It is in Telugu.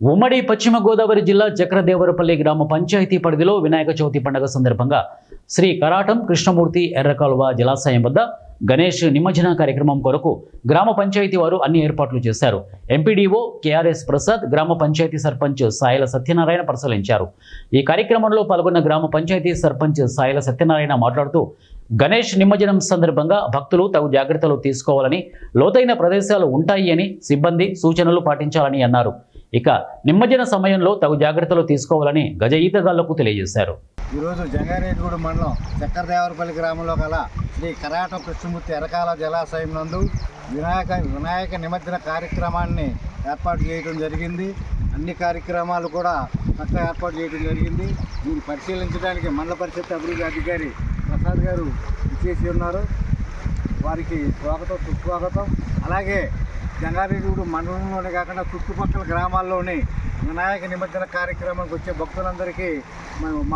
ఉమ్మడి పశ్చిమ గోదావరి జిల్లా చక్రదేవరపల్లి గ్రామ పంచాయతీ పరిధిలో వినాయక చవితి పండుగ సందర్భంగా శ్రీ కరాటం కృష్ణమూర్తి ఎర్రకాలువ జలాశయం వద్ద గణేష్ నిమజ్జన కార్యక్రమం కొరకు గ్రామ పంచాయతీ వారు అన్ని ఏర్పాట్లు చేశారు. ఎంపీడీఓ కేఆర్ఎస్ ప్రసాద్, గ్రామ పంచాయతీ సర్పంచ్ సాయల సత్యనారాయణ పరిశీలించారు. ఈ కార్యక్రమంలో పాల్గొన్న గ్రామ పంచాయతీ సర్పంచ్ సాయల సత్యనారాయణ మాట్లాడుతూ గణేష్ నిమజ్జనం సందర్భంగా భక్తులు తగు జాగ్రత్తలు తీసుకోవాలని, లోతైన ప్రదేశాలు ఉంటాయి అని సిబ్బంది సూచనలు పాటించాలని అన్నారు. ఇక నిమజ్జన సమయంలో తగు జాగ్రత్తలు తీసుకోవాలని గజ ఈతగాళ్లకు తెలియజేశారు. ఈరోజు జంగారెడ్డిగూడెం మండలం చక్రదేవరపల్లి గ్రామంలో గల శ్రీ కరాటం కృష్ణమూర్తి ఎర్రకాల జలాశయం నందు వినాయక నిమజ్జన కార్యక్రమాన్ని ఏర్పాటు చేయడం జరిగింది. అన్ని కార్యక్రమాలు కూడా చక్కగా ఏర్పాటు చేయడం జరిగింది. దీన్ని పరిశీలించడానికి మండల పరిషత్ అభివృద్ధి అధికారి ప్రసాద్ గారు ఇచ్చేసి ఉన్నారు. వారికి స్వాగతం, సుస్వాగతం. అలాగే జంగారెడ్డిగూడెం మండలంలోనే కాకుండా చుట్టుపక్కల గ్రామాల్లోని వినాయక నిమజ్జన కార్యక్రమానికి వచ్చే భక్తులందరికీ